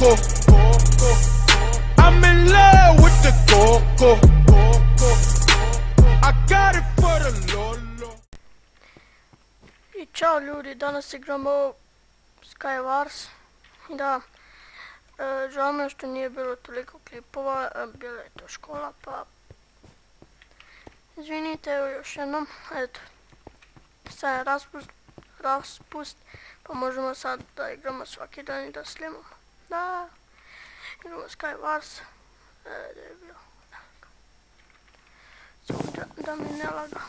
coco. I'm in love with the coco. I got it for the Lolo. I čao ljudi, danas igramo Skywars. I da, žao mi je što nije bilo toliko klipova, bila je to škola, pa izvinite, evo još jednom, eto, sad je raspust, pa možemo sad da igramo svaki dan i da slimamo. Da, igramo Skywars, gdje je bilo, da mi ne laga.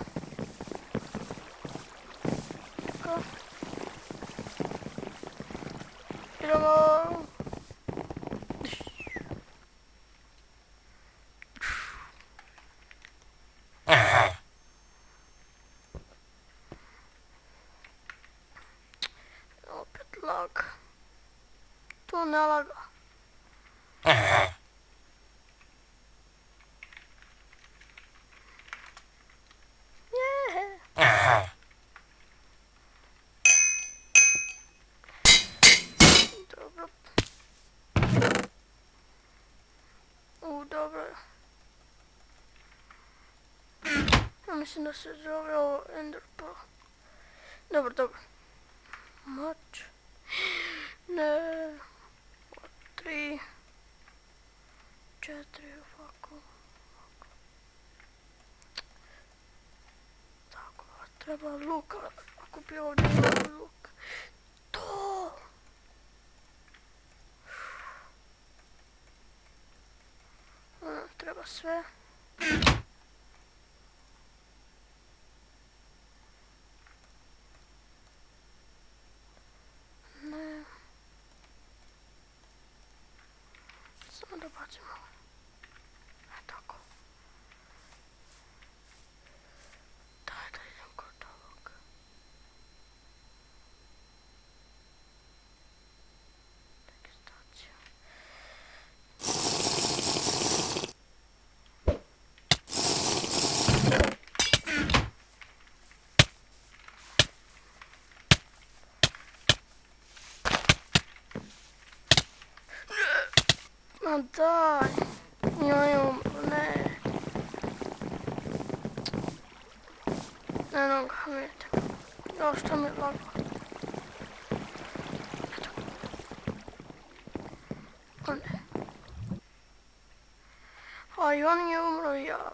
Tako. Idemo. Opet lag. Tu ne laga. Dobro. Dobro je. Ja mislim da se zove ovo Ender Pearl. Dobro. Mač. Ne. 3. 4, ovako. Tako, treba luka. Ako bi ovdje imao luk. To! Treba sve. Ne. Samo da bacimo. Tako. Daj da idem kod ovog. Registracija. Ma daj, njoj umro, ne. Eno ga, vidite. Jo, što mi je lagalo. Eto. O ne. A i on je umro, ja,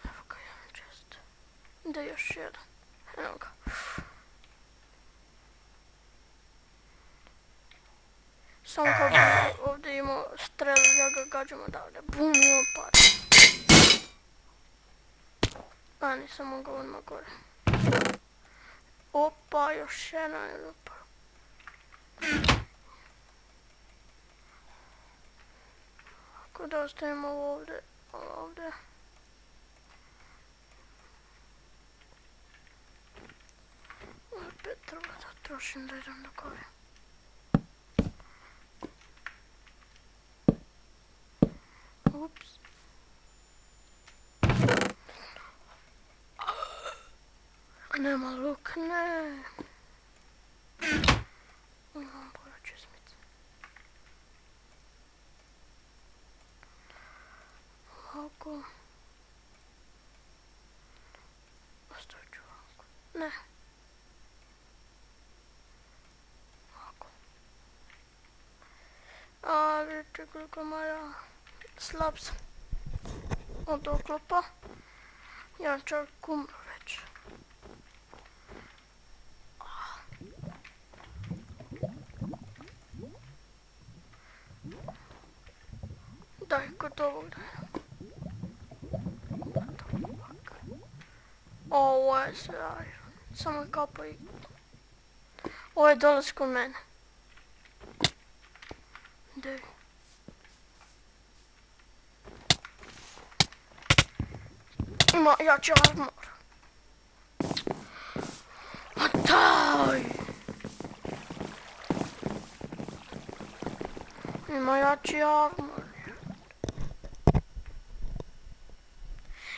Evo ga, jedan čest. Da još jedan. Eno ga. Samo kao bi ovdje imao strel, ja ga gađam odavde. Bum, i on pada. A, nisam mogao odmah gore. Opa, još jedna je upao. Ako da ostavimo ovdje, opet treba da trošim da idem do gore. Ups. Nema luk, ne. Imam boja česmice. Ovako. Ostavit ću ovako. Ne. Ovako. A, vidite koliko moja slab sam od oklopa. Jedan čovjek umro već. Daj, kod ovog daj. Ovo je sve iron. Samo kapa i... Ovo je dolaz kod mene. Daj. Ima jači armor. Ma daj! Ima jači armor.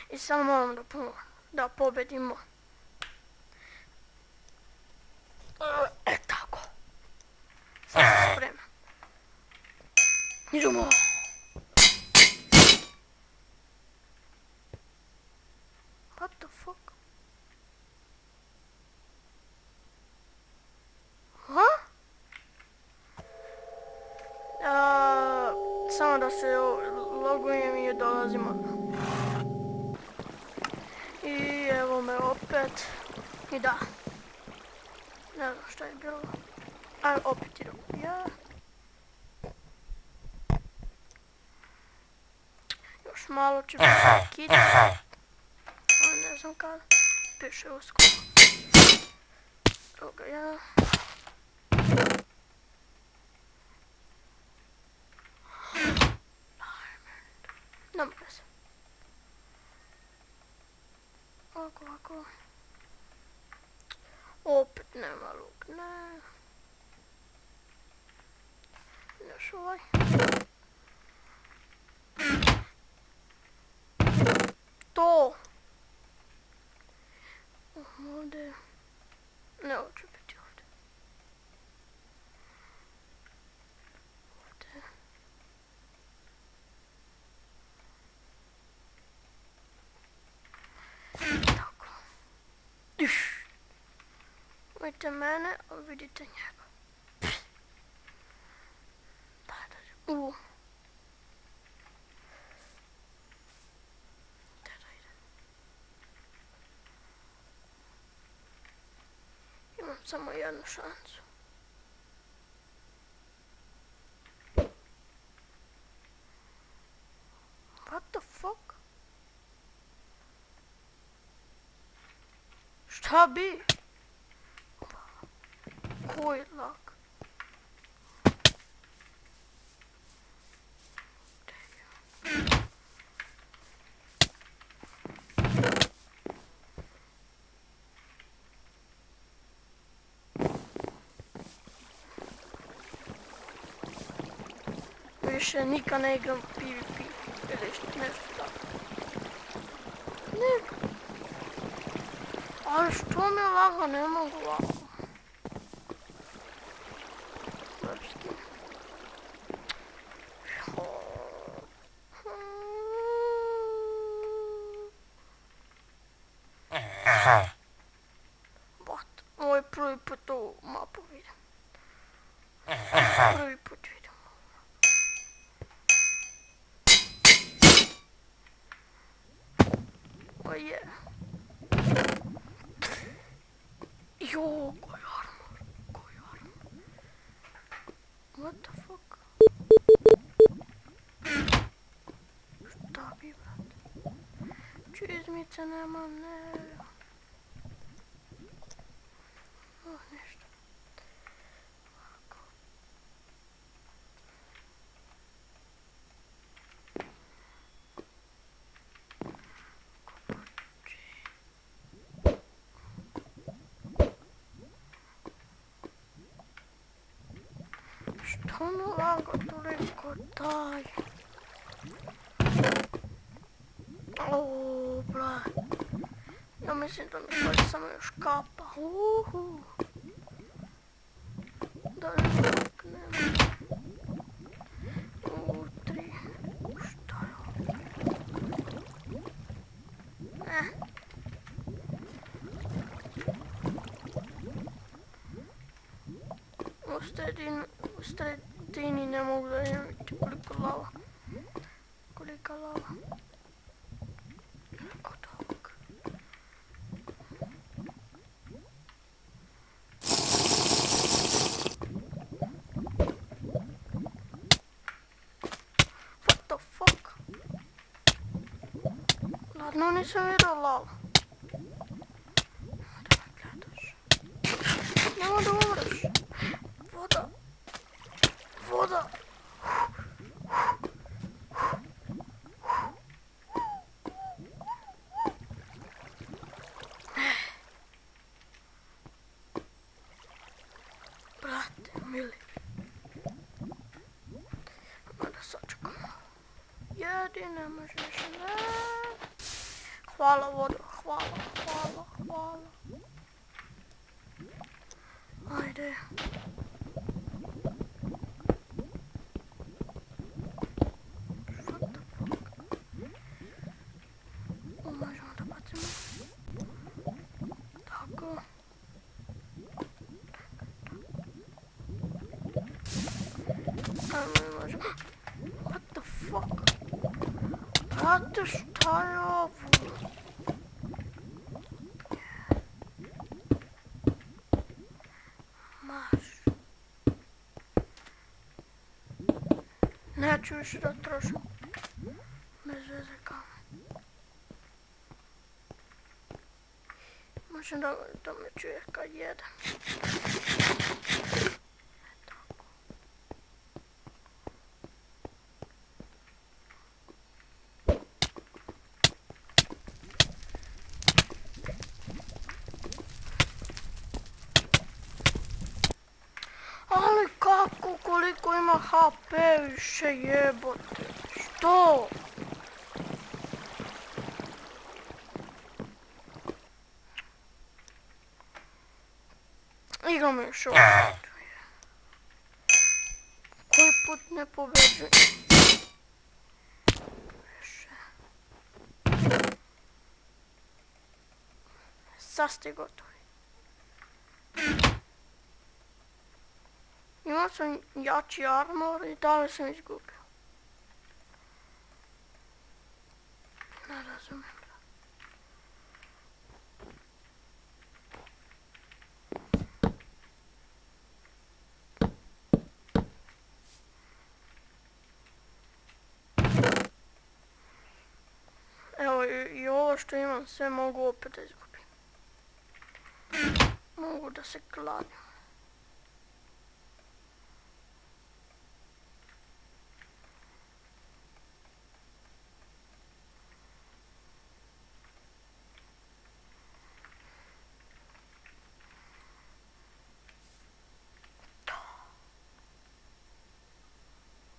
I samo moram da pobedimo. Tako. Sad Idemo. What the fuck? Huh? Samo da se logujem i dolazimo. I evo me opet. I da. Ne znam šta je bilo. Ajde opet idem. Ja. Još malo će biti kit. Ne znam kada. Piše uskoro. Evo ga ja. Ne može se. Ovako. Opet nema luk, ne. Još ovaj. To! Ovdje. Ne, ovo će biti ovdje. Ovdje. Tako. Vidite mene, a vidite njega. Daj. Imam samo jednu šansu. What the fuck? Šta bi? Koji lak? Više nikad ne igram PvP ili nešto tako. Nikad. Ali što mi je lako, ne mogu lako. Srpski. Bot, ovo je prvi put ovu mapu vidim. Prvi put vidim. Oh yeah. Jo, koji armor. What the fuck? Šta bi, brat? Čizmice nemam, ne. Nešto. Ovako. Što mi lago toliko daj? Oooo, brat. Ja mislim da mi fali samo još kapa. Da li maknem? Tri. Šta je ovo? U sredini ne mogu da imam vidjeti kolika lava. Kod ovog. What the fuck? Ladno nisam vidio lavu. Nemoj da umreš. Voda. Brate, mili. Da sačekam. Jedi, ne možeš, ne. Hvala vodu, hvala. Ajde. Ajmo, možemo. What the fuck? Brate, šta je ovo? Maš. Neću više da trošim. Bez veze kao. Možem da me čuje kad jedem. Ali kako, koliko ima HP više jebote? Što? Igra me još ovdje. Koji put ne pobeđujem? Sad ste gotovi. Imao sam jači armor i da li sam izgubio? Ne razumijem. Evo i ovo što imam sve mogu opet da izgubim. Mogu da se kladim.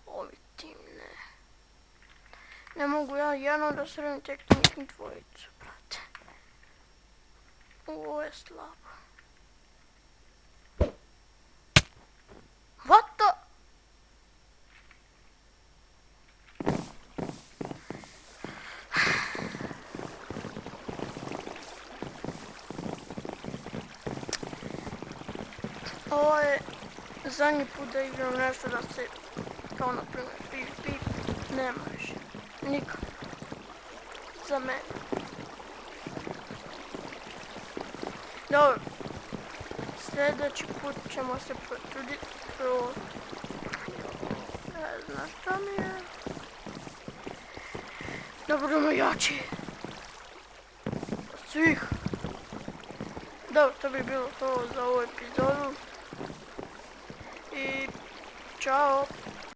Ovi tim ne. Ne mogu ja jedno da sredim tek njih dvojicu, brate. Ovo je slabo. What the? Ovo je zadnji put da igram nešto da se, kao na primjer PvP, nema više. Nikad. Za mene. Dobro. Sljedeći put ćemo se potruditi ne znam šta mi je. Da budemo jači. Od svih. Dobro, to bi bilo to za ovu epizodu. I čao.